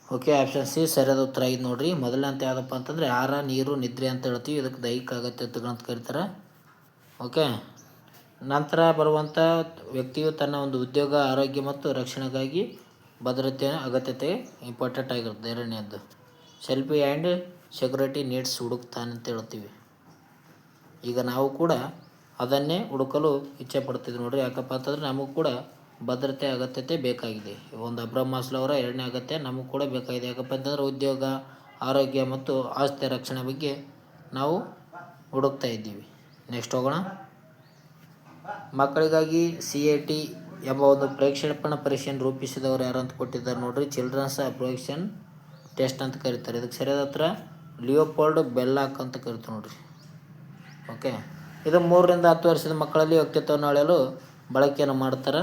ಓಕೆ ಆಪ್ಷನ್ ಸಿ ಸರಿಯಾದ ಉತ್ತರ ಆಗಿದೆ ನೋಡ್ರಿ. ಮೊದಲನೇ ಹಂತ ಯಾವುದಪ್ಪ ಅಂತಂದರೆ ಆಹಾರ, ನೀರು, ನಿದ್ರೆ ಅಂತ ಹೇಳ್ತೀವಿ. ಇದಕ್ಕೆ ದೈಹಿಕ ಅಗತ್ಯತೆಗಳಂತ ಕರೀತಾರೆ. ಓಕೆ, ನಂತರ ಬರುವಂಥ ವ್ಯಕ್ತಿಯು ತನ್ನ ಒಂದು ಉದ್ಯೋಗ, ಆರೋಗ್ಯ ಮತ್ತು ರಕ್ಷಣೆಗಾಗಿ ಭದ್ರತೆಯ ಅಗತ್ಯತೆ ಇಂಪಾರ್ಟೆಂಟ್ ಆಗಿರುತ್ತೆ. ಎರಡನೇದ್ದು ಸೆಲ್ಫಿ ಆ್ಯಂಡ್ ಸೆಕ್ಯೂರಿಟಿ ನೀಡ್ಸ್ ಹುಡುಕ್ತಾನೆ ಅಂತ ಹೇಳ್ತೀವಿ. ಈಗ ನಾವು ಕೂಡ ಅದನ್ನೇ ಹುಡುಕಲು ಇಚ್ಛೆ ಪಡ್ತೀವಿ ನೋಡ್ರಿ. ಯಾಕಪ್ಪ ಅಂತಂದರೆ ನಮಗೂ ಕೂಡ ಭದ್ರತೆ ಅಗತ್ಯತೆ ಬೇಕಾಗಿದೆ. ಒಂದು ಅಬ್ರಹಾಂ ಮಾಸ್ಲೋ ಅವರ ಎರಡನೇ ಅಗತ್ಯ ನಮಗೂ ಕೂಡ ಬೇಕಾಗಿದೆ. ಯಾಕಪ್ಪ ಅಂತಂದರೆ ಉದ್ಯೋಗ, ಆರೋಗ್ಯ ಮತ್ತು ಆಸ್ತಿ ರಕ್ಷಣೆ ಬಗ್ಗೆ ನಾವು ಹುಡುಕ್ತಾ ಇದ್ದೀವಿ. ನೆಕ್ಸ್ಟ್ ಹೋಗೋಣ. ಮಕ್ಕಳಿಗಾಗಿ CAT ಎಂಬ ಒಂದು ಪ್ರೇಕ್ಷಣಪಣ ಪರೀಕ್ಷೆಯನ್ನು ರೂಪಿಸಿದವರು ಯಾರು ಅಂತ ಕೊಟ್ಟಿದ್ದಾರೆ ನೋಡ್ರಿ. ಚಿಲ್ಡ್ರನ್ಸ್ ಅಪ್ರೋಕ್ಷನ್ ಟೆಸ್ಟ್ ಅಂತ ಕರೀತಾರೆ. ಇದಕ್ಕೆ ಸರಿಯಾದ ಉತ್ತರ ಲಿಯೋಪೋಲ್ಡ್ ಬೆಲ್ಲಾಕ್ ಅಂತ ಕರಿತಾರೆ ನೋಡ್ರಿ. ಓಕೆ, ಇದು 3 ರಿಂದ 10 ವರ್ಷದ ಮಕ್ಕಳಲ್ಲಿ ವ್ಯಕ್ತಿತ್ವವನ್ನು ಅಳೆಯಲು ಬಳಕೆಯನ್ನು ಮಾಡ್ತಾರೆ.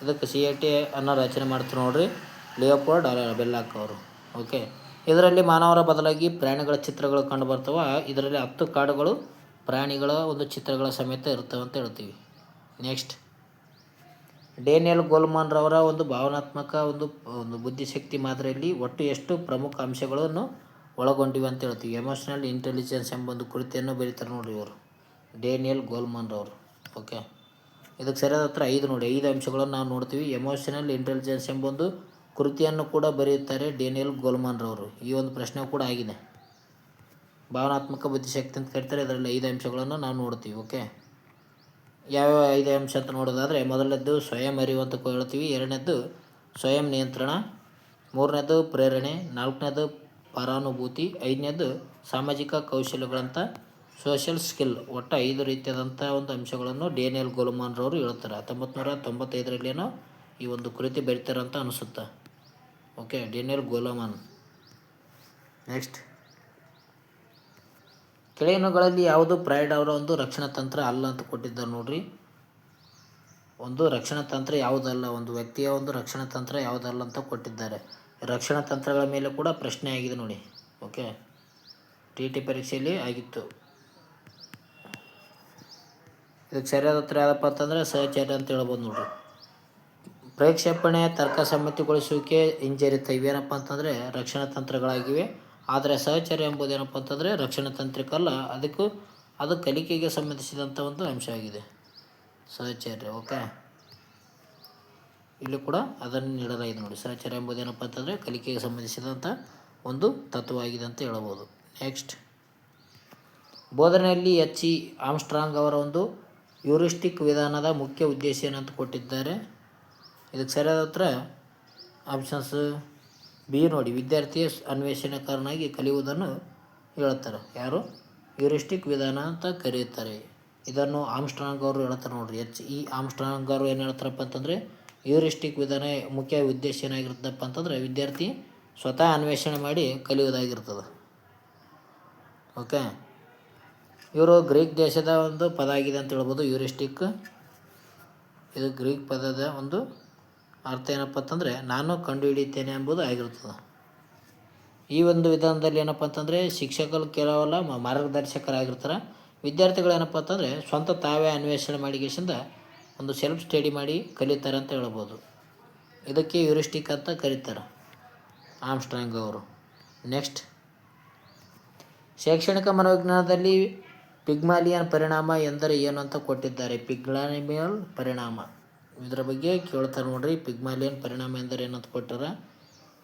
ಇದಕ್ಕೆ CAT ಅನ್ನು ರಚನೆ ಮಾಡ್ತಾರೆ ನೋಡ್ರಿ ಲಿಯೋಪೋಲ್ಡ್ ಬೆಲ್ಲಾಕ್ ಅವರು. ಓಕೆ, ಇದರಲ್ಲಿ ಮಾನವರ ಬದಲಾಗಿ ಪ್ರಾಣಿಗಳ ಚಿತ್ರಗಳು ಕಂಡು ಬರ್ತವೆ. ಇದರಲ್ಲಿ 10 ಕಾರ್ಡುಗಳು ಪ್ರಾಣಿಗಳ ಒಂದು ಚಿತ್ರಗಳ ಸಮೇತ ಇರ್ತವೆ ಅಂತ ಹೇಳ್ತೀವಿ. ನೆಕ್ಸ್ಟ್, ಡೇನಿಯಲ್ ಗೋಲ್ಮನ್ ರವರ ಒಂದು ಭಾವನಾತ್ಮಕ ಒಂದು ಬುದ್ಧಿಶಕ್ತಿ ಮಾದರಿಯಲ್ಲಿ ಒಟ್ಟು ಎಷ್ಟು ಪ್ರಮುಖ ಅಂಶಗಳನ್ನು ಒಳಗೊಂಡಿವೆ ಅಂತ ಹೇಳ್ತೀವಿ. ಎಮೋಷನಲ್ ಇಂಟೆಲಿಜೆನ್ಸ್ ಎಂಬ ಒಂದು ಕೃತಿಯನ್ನು ಬರೀತಾರೆ ನೋಡ್ರಿ ಇವರು ಡೇನಿಯಲ್ ಗೋಲ್ಮನ್ ರವರು. ಓಕೆ, ಇದಕ್ಕೆ ಸರಿಯಾದ ಉತ್ತರ 5 ನೋಡಿ. 5 ಅಂಶಗಳನ್ನು ನಾವು ನೋಡ್ತೀವಿ. ಎಮೋಷನಲ್ ಇಂಟೆಲಿಜೆನ್ಸ್ ಎಂಬ ಒಂದು ಕೃತಿಯನ್ನು ಕೂಡ ಬರೆಯುತ್ತಾರೆ ಡೇನಿಯಲ್ ಗೋಲ್ಮನ್ ರವರು. ಈ ಒಂದು ಪ್ರಶ್ನೆ ಕೂಡ ಆಗಿದೆ. ಭಾವನಾತ್ಮಕ ಬುದ್ಧಿಶಕ್ತಿ ಅಂತ ಕರೀತಾರೆ. ಇದರಲ್ಲಿ 5 ಅಂಶಗಳನ್ನು ನಾವು ನೋಡ್ತೀವಿ. ಓಕೆ, ಯಾವ್ಯಾವ 5 ಅಂಶ ಅಂತ ನೋಡೋದಾದರೆ ಮೊದಲನೇದ್ದು ಸ್ವಯಂ ಅರಿವು ಅಂತ ಹೇಳ್ತೀವಿ. ಎರಡನೇದ್ದು ಸ್ವಯಂ ನಿಯಂತ್ರಣ, ಮೂರನೇದು ಪ್ರೇರಣೆ, ನಾಲ್ಕನೇದು ಪರಾನುಭೂತಿ, ಐದನೇದು ಸಾಮಾಜಿಕ ಕೌಶಲ್ಯಗಳಂತ ಸೋಷಿಯಲ್ ಸ್ಕಿಲ್. ಒಟ್ಟು 5 ರೀತಿಯಾದಂಥ ಒಂದು ಅಂಶಗಳನ್ನು ಡೇನಿಯಲ್ ಗೋಲ್ಮನ್ ರವರು ಹೇಳ್ತಾರೆ. 1995ರಲ್ಲೇನೋ ಈ ಒಂದು ಕೃತಿ ಬರೀತಾರಂತ ಅನಿಸುತ್ತೆ. Okay, Daniel Goleman. ನೆಕ್ಸ್ಟ್, ಕೆಳಗಿನಗಳಲ್ಲಿ ಯಾವುದು ಫ್ರಾಯ್ಡ್ ಅವರ ಒಂದು ರಕ್ಷಣಾ ತಂತ್ರ ಅಲ್ಲ ಅಂತ ಕೊಟ್ಟಿದ್ದಾರೆ ನೋಡ್ರಿ. ಒಂದು ರಕ್ಷಣಾ ತಂತ್ರ ಯಾವುದಲ್ಲ, ಒಂದು ವ್ಯಕ್ತಿಯ ಒಂದು ರಕ್ಷಣಾ ತಂತ್ರ ಯಾವುದಲ್ಲ ಅಂತ ಕೊಟ್ಟಿದ್ದಾರೆ. ರಕ್ಷಣಾ ತಂತ್ರಗಳ ಮೇಲೆ ಕೂಡ ಪ್ರಶ್ನೆ ಆಗಿದೆ ನೋಡಿ. ಓಕೆ, TT ಪರೀಕ್ಷೆಯಲ್ಲಿ ಆಗಿತ್ತು. ಇದಕ್ಕೆ ಸರಿಯಾದ ಉತ್ತರ ಯಾವುದಪ್ಪ ಅಂತಂದರೆ ಸಹಚರ್ಯ ಅಂತ ಹೇಳ್ಬೋದು ನೋಡ್ರಿ. ಪ್ರೇಕ್ಷೇಪಣೆ, ತರ್ಕಸಮ್ಮತಿಗೊಳಿಸುವಿಕೆ, ಹಿಂಜರಿತ ಇವೇನಪ್ಪ ಅಂತಂದರೆ ರಕ್ಷಣಾ ತಂತ್ರಗಳಾಗಿವೆ. ಆದರೆ ಸಹಚರ್ಯ ಎಂಬುದೇನಪ್ಪ ಅಂತಂದರೆ ರಕ್ಷಣಾ ತಂತ್ರಕ್ಕಲ್ಲ, ಅದು ಕಲಿಕೆಗೆ ಸಂಬಂಧಿಸಿದಂಥ ಒಂದು ಅಂಶ ಆಗಿದೆ ಸಹಚರ್ಯ. ಓಕೆ, ಇಲ್ಲಿ ಕೂಡ ಅದನ್ನು ನೀಡಲಾಗಿದೆ ನೋಡಿ. ಸಹಚರ್ಯ ಎಂಬುದೇನಪ್ಪ ಅಂತಂದರೆ ಕಲಿಕೆಗೆ ಸಂಬಂಧಿಸಿದಂಥ ಒಂದು ತತ್ವವಾಗಿದೆ ಅಂತ ಹೇಳ್ಬೋದು. Next, ಬೋಧನೆಯಲ್ಲಿ H.E. ಆಮ್ಸ್ಟ್ರಾಂಗ್ ಅವರ ಒಂದು ಹ್ಯೂರಿಸ್ಟಿಕ್ ವಿಧಾನದ ಮುಖ್ಯ ಉದ್ದೇಶ ಏನಂತ ಕೊಟ್ಟಿದ್ದಾರೆ. ಇದಕ್ಕೆ ಸರಿಯಾದ ಉತ್ತರ ಆಪ್ಷನ್ಸ್ ಬಿ ನೋಡಿ. ವಿದ್ಯಾರ್ಥಿಯ ಅನ್ವೇಷಣೆಕಾರನಾಗಿ ಕಲಿಯುವುದನ್ನು ಹೇಳ್ತಾರೆ. ಯಾರು? ಹ್ಯೂರಿಸ್ಟಿಕ್ ವಿಧಾನ ಅಂತ ಕರೆಯುತ್ತಾರೆ. ಇದನ್ನು ಆಮ್ಸ್ಟ್ರಾಂಗ್ ಅವರು ಹೇಳ್ತಾರೆ ನೋಡ್ರಿ. H.E. ಆಮ್ಸ್ಟ್ರಾಂಗ್ ಅವರು ಏನು ಹೇಳ್ತಾರಪ್ಪ ಅಂತಂದರೆ ಹ್ಯೂರಿಸ್ಟಿಕ್ ವಿಧಾನ ಮುಖ್ಯ ಉದ್ದೇಶ ಏನಾಗಿರುತ್ತಪ್ಪ ಅಂತಂದರೆ ವಿದ್ಯಾರ್ಥಿ ಸ್ವತಃ ಅನ್ವೇಷಣೆ ಮಾಡಿ ಕಲಿಯೋದಾಗಿರ್ತದೆ. ಓಕೆ, ಇವರು ಗ್ರೀಕ್ ದೇಶದ ಒಂದು ಪದ ಆಗಿದೆ ಅಂತ ಹೇಳ್ಬೋದು ಹ್ಯೂರಿಸ್ಟಿಕ್. ಇದು ಗ್ರೀಕ್ ಪದದ ಒಂದು ಅರ್ಥ ಏನಪ್ಪ ಅಂತಂದರೆ ನಾನು ಕಂಡುಹಿಡಿಯುತ್ತೇನೆ ಎಂಬುದು ಆಗಿರ್ತದೆ. ಈ ಒಂದು ವಿಧಾನದಲ್ಲಿ ಏನಪ್ಪ ಅಂತಂದರೆ ಶಿಕ್ಷಕರು ಕೇವಲ ಮಾರ್ಗದರ್ಶಕರಾಗಿರ್ತಾರೆ. ವಿದ್ಯಾರ್ಥಿಗಳು ಏನಪ್ಪ ಅಂತಂದರೆ ಸ್ವಂತ ತಾವೇ ಅನ್ವೇಷಣೆ ಮಾಡಿಗೆಸಿಂದ ಒಂದು ಸೆಲ್ಫ್ ಸ್ಟಡಿ ಮಾಡಿ ಕಲಿತಾರೆ ಅಂತ ಹೇಳ್ಬೋದು. ಇದಕ್ಕೆ ಹ್ಯೂರಿಸ್ಟಿಕ್ ಅಂತ ಕರೀತಾರೆ ಆಮ್ಸ್ಟ್ರಾಂಗ್ ಅವರು. ನೆಕ್ಸ್ಟ್, ಶೈಕ್ಷಣಿಕ ಮನೋವಿಜ್ಞಾನದಲ್ಲಿ ಪಿಗ್ಮಾಲಿಯನ್ ಪರಿಣಾಮ ಎಂದರೆ ಏನು ಅಂತ ಕೊಟ್ಟಿದ್ದಾರೆ. ಪಿಗ್ಮಾಲಿಯನ್ ಪರಿಣಾಮ ಇದರ ಬಗ್ಗೆ ಕೇಳ್ತಾರೆ ನೋಡ್ರಿ. ಪಿಗ್ಮಾಲಿಯನ್ ಪರಿಣಾಮ ಎಂದರೆ ಏನಂತ ಕೊಟ್ಟಾರ.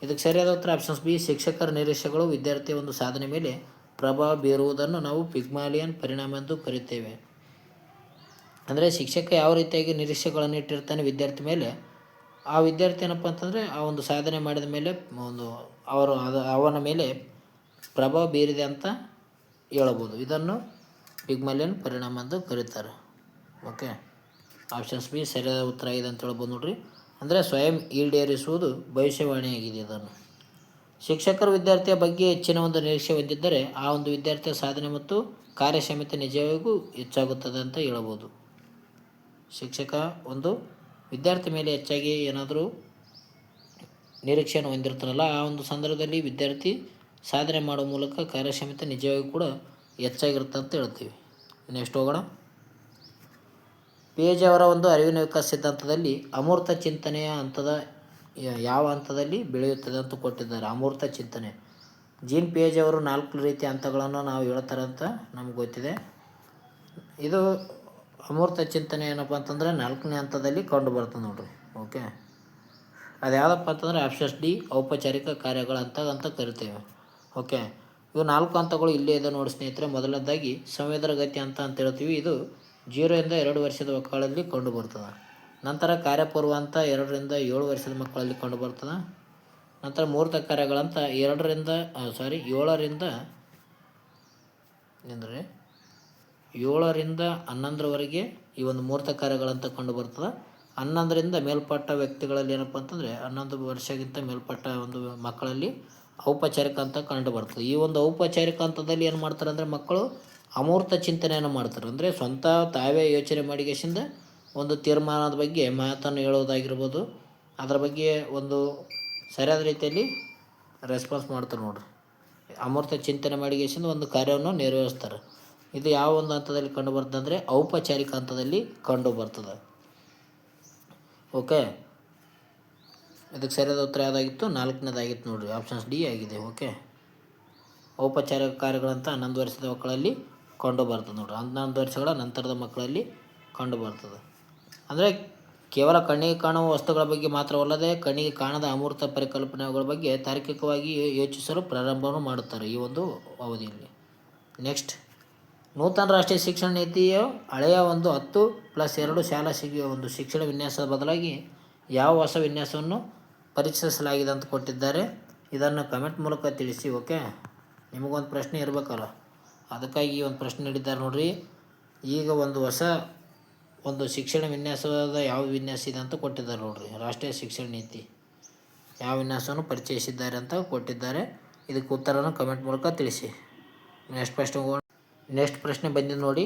ಇದಕ್ಕೆ ಸರಿಯಾದ ಉತ್ತರ ಆಪ್ಷನ್ಸ್ ಬಿ. ಶಿಕ್ಷಕರ ನಿರೀಕ್ಷೆಗಳು ವಿದ್ಯಾರ್ಥಿಯ ಒಂದು ಸಾಧನೆ ಮೇಲೆ ಪ್ರಭಾವ ಬೀರುವುದನ್ನು ನಾವು ಪಿಗ್ಮಾಲಿಯನ್ ಪರಿಣಾಮ ಎಂದು ಕರೆಯುತ್ತೇವೆ. ಅಂದರೆ ಶಿಕ್ಷಕ ಯಾವ ರೀತಿಯಾಗಿ ನಿರೀಕ್ಷೆಗಳನ್ನು ಇಟ್ಟಿರ್ತಾನೆ ವಿದ್ಯಾರ್ಥಿ ಮೇಲೆ, ಆ ವಿದ್ಯಾರ್ಥಿ ಏನಪ್ಪ ಅಂತಂದರೆ ಆ ಒಂದು ಸಾಧನೆ ಮಾಡಿದ ಮೇಲೆ ಅವನ ಮೇಲೆ ಪ್ರಭಾವ ಬೀರಿದೆ ಅಂತ ಹೇಳ್ಬೋದು. ಇದನ್ನು ಪಿಗ್ಮಾಲಿಯನ್ ಪರಿಣಾಮ ಎಂದು ಕರೀತಾರೆ. ಓಕೆ, ಆಪ್ಷನ್ಸ್ ಬಿ ಸರಿಯಾದ ಉತ್ತರ ಆಗಿದೆ ಅಂತ ಹೇಳ್ಬೋದು ನೋಡ್ರಿ. ಅಂದರೆ ಸ್ವಯಂ ಈಡೇರಿಸುವುದು ಭವಿಷ್ಯವಾಣಿಯಾಗಿದೆ. ಇದನ್ನು ಶಿಕ್ಷಕರು ವಿದ್ಯಾರ್ಥಿಯ ಬಗ್ಗೆ ಹೆಚ್ಚಿನ ಒಂದು ನಿರೀಕ್ಷೆ ಹೊಂದಿದ್ದರೆ ಆ ಒಂದು ವಿದ್ಯಾರ್ಥಿಯ ಸಾಧನೆ ಮತ್ತು ಕಾರ್ಯಕ್ಷಮತೆ ನಿಜವಾಗಿಯೂ ಹೆಚ್ಚಾಗುತ್ತದೆ ಅಂತ ಹೇಳ್ಬೋದು. ಶಿಕ್ಷಕ ಒಂದು ವಿದ್ಯಾರ್ಥಿ ಮೇಲೆ ಹೆಚ್ಚಾಗಿ ಏನಾದರೂ ನಿರೀಕ್ಷೆಯನ್ನು ಹೊಂದಿರ್ತಾರಲ್ಲ, ಆ ಒಂದು ಸಂದರ್ಭದಲ್ಲಿ ವಿದ್ಯಾರ್ಥಿ ಸಾಧನೆ ಮಾಡುವ ಮೂಲಕ ಕಾರ್ಯಕ್ಷಮತೆ ನಿಜವಾಗಿಯೂ ಕೂಡ ಹೆಚ್ಚಾಗಿರುತ್ತೆ ಅಂತ ಹೇಳ್ತೀವಿ. ನೆಕ್ಸ್ಟ್ ಹೋಗೋಣ. ಪೇಜ್ ಅವರ ಒಂದು ಅರಿವಿನ ವಿಕಾಸ ಸಿದ್ಧಾಂತದಲ್ಲಿ ಅಮೂರ್ತ ಚಿಂತನೆಯ ಯಾವ ಹಂತದಲ್ಲಿ ಬೆಳೆಯುತ್ತದೆ ಅಂತ ಕೊಟ್ಟಿದ್ದಾರೆ. ಅಮೂರ್ತ ಚಿಂತನೆ ಜೀನ್ ಪೇಜ್ ಅವರು 4 ರೀತಿಯ ಹಂತಗಳನ್ನು ನಾವು ಹೇಳ್ತಾರೆ ಅಂತ ನಮ್ಗೆ ಗೊತ್ತಿದೆ. ಇದು ಅಮೂರ್ತ ಚಿಂತನೆ ಏನಪ್ಪ ಅಂತಂದರೆ 4ನೇ ಹಂತದಲ್ಲಿ ಕಂಡು ಬರ್ತದೆ ನೋಡ್ರಿ. ಓಕೆ, ಅದು ಯಾವುದಪ್ಪ ಅಂತಂದರೆ ಆಪ್ಷನ್ಸ್ ಡಿ ಔಪಚಾರಿಕ ಕಾರ್ಯಗಳ ಅಂತ ಕರಿತೇವೆ. ಓಕೆ, ಇವು 4 ಹಂತಗಳು ಇಲ್ಲೇ ಇದೆ ನೋಡಿ ಸ್ನೇಹಿತರೆ. ಮೊದಲನೇದಾಗಿ ಸಂವೇದನಾಗತಿ ಅಂತ ಹೇಳ್ತೀವಿ. ಇದು 0 ಇಂದ 2 ವರ್ಷದ ಮಕ್ಕಳಲ್ಲಿ ಕಂಡು ಬರ್ತದೆ. ನಂತರ ಕಾರ್ಯಪೂರ್ವ ಅಂತ 2 ರಿಂದ 7 ವರ್ಷದ ಮಕ್ಕಳಲ್ಲಿ ಕಂಡು ಬರ್ತದೆ. ನಂತರ ಮೂರ್ತ ಕಾರ್ಯಗಳಂತ 7 ರಿಂದ 11ರವರೆಗೆ ಈ ಒಂದು ಮೂರ್ತ ಕಾರ್ಯಗಳಂತ ಕಂಡು ಬರ್ತದೆ. 11ರಿಂದ ಮೇಲ್ಪಟ್ಟ ವ್ಯಕ್ತಿಗಳಲ್ಲಿ ಏನಪ್ಪ ಅಂತಂದರೆ 11 ವರ್ಷಕ್ಕಿಂತ ಮೇಲ್ಪಟ್ಟ ಒಂದು ಮಕ್ಕಳಲ್ಲಿ ಔಪಚಾರಿಕ ಅಂತ ಕಂಡು ಬರ್ತದೆ. ಈ ಒಂದು ಔಪಚಾರಿಕ ಹಂತದಲ್ಲಿ ಏನು ಮಾಡ್ತಾರೆ ಅಂದರೆ ಮಕ್ಕಳು ಅಮೂರ್ತ ಚಿಂತನೆಯನ್ನು ಮಾಡ್ತಾರೆ. ಅಂದರೆ ಸ್ವಂತ ತಾವೇ ಯೋಚನೆ ಮಾಡಿಗೆಸಿಂದ ಒಂದು ತೀರ್ಮಾನದ ಬಗ್ಗೆ ಮಾತನ್ನು ಹೇಳೋದಾಗಿರ್ಬೋದು, ಅದರ ಬಗ್ಗೆ ಒಂದು ಸರಿಯಾದ ರೀತಿಯಲ್ಲಿ ರೆಸ್ಪಾನ್ಸ್ ಮಾಡ್ತಾರೆ ನೋಡ್ರಿ. ಅಮೂರ್ತ ಚಿಂತನೆ ಮಾಡಿಗೆಸಿಂದ ಒಂದು ಕಾರ್ಯವನ್ನು ನಿರ್ವಹಿಸ್ತಾರೆ. ಇದು ಯಾವ ಒಂದು ಹಂತದಲ್ಲಿ ಕಂಡು ಬರ್ತದೆ ಅಂದರೆ ಔಪಚಾರಿಕ ಹಂತದಲ್ಲಿ ಕಂಡು ಬರ್ತದೆ. ಓಕೆ, ಇದಕ್ಕೆ ಸರಿಯಾದ ಉತ್ತರ ಯಾವುದಾಗಿತ್ತು? 4ನೇದಾಗಿತ್ತು ನೋಡಿರಿ. ಆಪ್ಷನ್ಸ್ ಡಿ ಆಗಿದೆ. ಓಕೆ, ಔಪಚಾರಿಕ ಕಾರ್ಯಗಳಂತ 11 ವರ್ಷದ ಮಕ್ಕಳಲ್ಲಿ ಕಂಡು ಬರ್ತದೆ ನೋಡ್ರಿ. 11 ವರ್ಷಗಳ ನಂತರದ ಮಕ್ಕಳಲ್ಲಿ ಕಂಡು ಬರ್ತದೆ. ಅಂದರೆ ಕೇವಲ ಕಣ್ಣಿಗೆ ಕಾಣುವ ವಸ್ತುಗಳ ಬಗ್ಗೆ ಮಾತ್ರವಲ್ಲದೆ ಕಣ್ಣಿಗೆ ಕಾಣದ ಅಮೂರ್ತ ಪರಿಕಲ್ಪನೆಗಳ ಬಗ್ಗೆ ತಾರ್ಕಿಕವಾಗಿ ಯೋಚಿಸಲು ಪ್ರಾರಂಭವನ್ನು ಮಾಡುತ್ತಾರೆ ಈ ಒಂದು ಅವಧಿಯಲ್ಲಿ. ನೆಕ್ಸ್ಟ್, ನೂತನ ರಾಷ್ಟ್ರೀಯ ಶಿಕ್ಷಣ ನೀತಿಯ ಹಳೆಯ ಒಂದು 10+2 ಶಾಲಾ ಒಂದು ಶಿಕ್ಷಣ ವಿನ್ಯಾಸದ ಬದಲಾಗಿ ಯಾವ ಹೊಸ ವಿನ್ಯಾಸವನ್ನು ಪರೀಕ್ಷಿಸಲಾಗಿದೆ ಅಂತ ಕೊಟ್ಟಿದ್ದಾರೆ. ಇದನ್ನು ಕಮೆಂಟ್ ಮೂಲಕ ತಿಳಿಸಿ. ಓಕೆ, ನಿಮಗೊಂದು ಪ್ರಶ್ನೆ ಇರಬೇಕಲ್ಲ, ಅದಕ್ಕಾಗಿ ಈ ಒಂದು ಪ್ರಶ್ನೆ ನೀಡಿದ್ದಾರೆ ನೋಡಿರಿ. ಈಗ ಒಂದು ಶಿಕ್ಷಣ ವಿನ್ಯಾಸದ ಯಾವ ವಿನ್ಯಾಸ ಇದೆ ಅಂತ ಕೊಟ್ಟಿದ್ದಾರೆ ನೋಡಿರಿ. ರಾಷ್ಟ್ರೀಯ ಶಿಕ್ಷಣ ನೀತಿ ಯಾವ ವಿನ್ಯಾಸವನ್ನು ಪರಿಚಯಿಸಿದ್ದಾರೆ ಅಂತ ಕೊಟ್ಟಿದ್ದಾರೆ. ಇದಕ್ಕೆ ಉತ್ತರನ ಕಮೆಂಟ್ ಮೂಲಕ ತಿಳಿಸಿ. ನೆಕ್ಸ್ಟ್ ಪ್ರಶ್ನೆ ಬಂದಿದ್ದು ನೋಡಿ.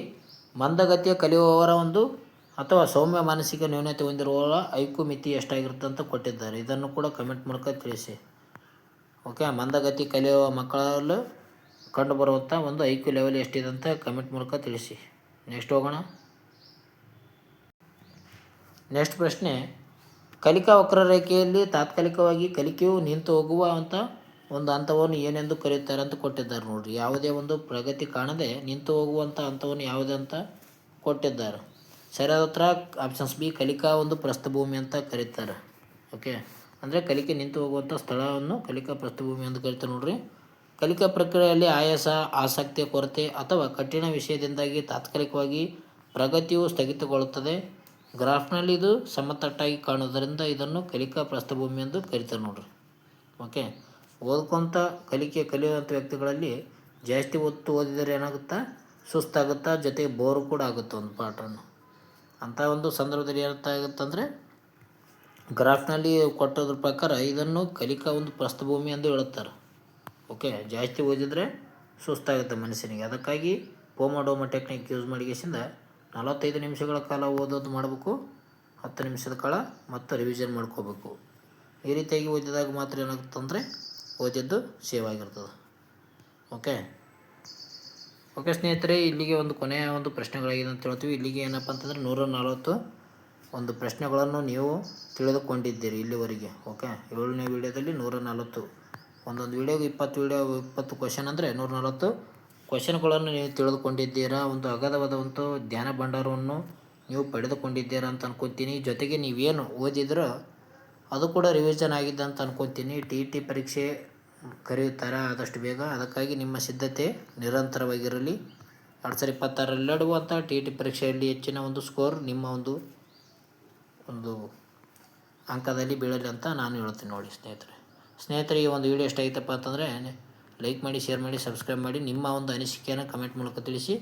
ಮಂದಗತಿಯ ಕಲಿಯುವವರ ಅಥವಾ ಸೌಮ್ಯ ಮಾನಸಿಕ ನ್ಯೂನತೆ ಹೊಂದಿರುವವರ ಐಕ್ಯು ಮಿತಿ ಎಷ್ಟಾಗಿರುತ್ತೆ ಅಂತ ಕೊಟ್ಟಿದ್ದಾರೆ. ಇದನ್ನು ಕೂಡ ಕಮೆಂಟ್ ಮೂಲಕ ತಿಳಿಸಿ. ಓಕೆ, ಮಂದಗತಿ ಕಲಿಯುವ ಮಕ್ಕಳಲ್ಲಿ ಕಂಡುಬರುವಂಥ ಒಂದು ಐಕ್ಯು ಲೆವೆಲ್ ಎಷ್ಟಿದೆ ಅಂತ ಕಮೆಂಟ್ ಮೂಲಕ ತಿಳಿಸಿ. ನೆಕ್ಸ್ಟ್ ಹೋಗೋಣ. ನೆಕ್ಸ್ಟ್ ಪ್ರಶ್ನೆ, ಕಲಿಕಾ ವಕ್ರರೇಖೆಯಲ್ಲಿ ತಾತ್ಕಾಲಿಕವಾಗಿ ಕಲಿಕೆಯು ನಿಂತು ಹೋಗುವ ಒಂದು ಹಂತವನ್ನು ಏನೆಂದು ಕರೆಯುತ್ತಾರೆ ಅಂತ ಕೊಟ್ಟಿದ್ದಾರೆ ನೋಡಿರಿ. ಯಾವುದೇ ಒಂದು ಪ್ರಗತಿ ಕಾಣದೆ ನಿಂತು ಹೋಗುವಂಥ ಹಂತವನ್ನು ಯಾವುದೇ ಅಂತ ಕೊಟ್ಟಿದ್ದಾರೆ. ಸರಿಯಾದ ಉತ್ತರ ಆಪ್ಷನ್ಸ್ ಬಿ, ಕಲಿಕಾ ಪ್ರಸ್ಥಭೂಮಿ ಅಂತ ಕರೀತಾರೆ. ಓಕೆ, ಅಂದರೆ ಕಲಿಕೆ ನಿಂತು ಹೋಗುವಂಥ ಸ್ಥಳವನ್ನು ಕಲಿಕಾ ಪ್ರಸ್ಥಭೂಮಿ ಅಂತ ಕರೀತಾರೆ ನೋಡಿರಿ. ಕಲಿಕಾ ಪ್ರಕ್ರಿಯೆಯಲ್ಲಿ ಆಯಾಸ, ಆಸಕ್ತಿಯ ಕೊರತೆ ಅಥವಾ ಕಠಿಣ ವಿಷಯದಿಂದಾಗಿ ತಾತ್ಕಾಲಿಕವಾಗಿ ಪ್ರಗತಿಯು ಸ್ಥಗಿತಗೊಳ್ಳುತ್ತದೆ. ಗ್ರಾಫ್ನಲ್ಲಿ ಇದು ಸಮತಟ್ಟಾಗಿ ಕಾಣುವುದರಿಂದ ಇದನ್ನು ಕಲಿಕಾ ಪ್ರಸ್ಥಭೂಮಿ ಎಂದು ಕರೀತಾರೆ ನೋಡ್ರಿ. ಓಕೆ, ಓದ್ಕೊತ ಕಲಿಯುವಂಥ ವ್ಯಕ್ತಿಗಳಲ್ಲಿ ಜಾಸ್ತಿ ಹೊತ್ತು ಓದಿದರೆ ಏನಾಗುತ್ತಾ, ಸುಸ್ತಾಗುತ್ತಾ, ಜೊತೆಗೆ ಬೋರು ಕೂಡ ಆಗುತ್ತೆ ಒಂದು ಪಾಠವನ್ನು. ಅಂಥ ಒಂದು ಸಂದರ್ಭದಲ್ಲಿ ಏನಾಗುತ್ತಂದರೆ ಗ್ರಾಫ್ನಲ್ಲಿ ಕೊಟ್ಟೋದ್ರ ಪ್ರಕಾರ ಇದನ್ನು ಕಲಿಕಾ ಪ್ರಸ್ಥಭೂಮಿ ಎಂದು ಹೇಳುತ್ತಾರೆ. ಓಕೆ, ಜಾಸ್ತಿ ಓದಿದರೆ ಸುಸ್ತಾಗುತ್ತೆ ಮನುಷ್ಯನಿಗೆ. ಅದಕ್ಕಾಗಿ ಪೋಮೋಡೋಮೋ ಟೆಕ್ನಿಕ್ ಯೂಸ್ ಮಾಡಿಗೆಸಿಂದ 45 ನಿಮಿಷಗಳ ಕಾಲ ಓದೋದು ಮಾಡಬೇಕು, 10 ನಿಮಿಷದ ಕಾಲ ಮತ್ತು ರಿವಿಷನ್ ಮಾಡ್ಕೋಬೇಕು. ಈ ರೀತಿಯಾಗಿ ಓದಿದಾಗ ಮಾತ್ರ ಏನಾಗುತ್ತಂದರೆ ಓದಿದ್ದು ಸೇವ್ ಆಗಿರ್ತದೆ. ಓಕೆ ಸ್ನೇಹಿತರೆ, ಇಲ್ಲಿಗೆ ಕೊನೆಯ ಪ್ರಶ್ನೆಗಳಾಗಿದೆ ಅಂತ ಹೇಳ್ತೀವಿ. ಇಲ್ಲಿಗೆ ಏನಪ್ಪ ಅಂತಂದರೆ 140 ಪ್ರಶ್ನೆಗಳನ್ನು ನೀವು ತಿಳಿದುಕೊಂಡಿದ್ದೀರಿ ಇಲ್ಲಿವರೆಗೆ. ಓಕೆ, 7ನೇ ವಿಡಿಯೋದಲ್ಲಿ 140, ಒಂದೊಂದು ವಿಡಿಯೋಗೆ 20 ಕ್ವಶನ್ ಅಂದರೆ 140 ಕ್ವಶನ್ಗಳನ್ನು ನೀವು ತಿಳಿದುಕೊಂಡಿದ್ದೀರಾ. ಅಗಾಧವಾದ ಜ್ಞಾನ ಭಂಡಾರವನ್ನು ನೀವು ಪಡೆದುಕೊಂಡಿದ್ದೀರಾ ಅಂತ ಅನ್ಕೊತೀನಿ. ಜೊತೆಗೆ ನೀವೇನು ಓದಿದ್ರೋ ಅದು ಕೂಡ ರಿವಿಷನ್ ಆಗಿದೆ ಅಂತ ಅನ್ಕೊತೀನಿ. TET ಪರೀಕ್ಷೆ ಕರೆಯುತ್ತಾರೆ ಆದಷ್ಟು ಬೇಗ. ಅದಕ್ಕಾಗಿ ನಿಮ್ಮ ಸಿದ್ಧತೆ ನಿರಂತರವಾಗಿರಲಿ. 2026ರಲ್ಲಿ ನಡೆಯುವಂಥ TET ಪರೀಕ್ಷೆಯಲ್ಲಿ ಹೆಚ್ಚಿನ ಸ್ಕೋರ್ ನಿಮ್ಮ ಒಂದು ಅಂಕದಲ್ಲಿ ಬೀಳಲಿ ಅಂತ ನಾನು ಹೇಳ್ತೀನಿ ನೋಡಿ ಸ್ನೇಹಿತರೆ. ಈ ವಿಡಿಯೋ ಇಷ್ಟ ಆಯ್ತಪ್ಪ ಅಂತಂದರೆ ಲೈಕ್ ಮಾಡಿ, ಶೇರ್ ಮಾಡಿ, ಸಬ್ಸ್ಕ್ರೈಬ್ ಮಾಡಿ. ನಿಮ್ಮ ಅನಿಸಿಕೆಯನ್ನು ಕಮೆಂಟ್ ಮೂಲಕ ತಿಳಿಸಿ.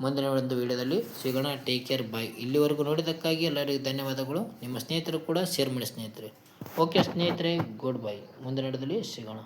ಮುಂದಿನ ವಿಡಿಯೋದಲ್ಲಿ ಸಿಗೋಣ. ಟೇಕ್ ಕೇರ್, ಬಾಯ್. ಇಲ್ಲಿವರೆಗೂ ನೋಡಿದ್ದಕ್ಕಾಗಿ ಎಲ್ಲರಿಗೂ ಧನ್ಯವಾದಗಳು. ನಿಮ್ಮ ಸ್ನೇಹಿತರು ಕೂಡ ಶೇರ್ ಮಾಡಿ ಸ್ನೇಹಿತರೆ. ಓಕೆ ಸ್ನೇಹಿತರೆ, ಗುಡ್ ಬೈ. ಮುಂದಿನ ವಿಡಿಯೋದಲ್ಲಿ ಸಿಗೋಣ.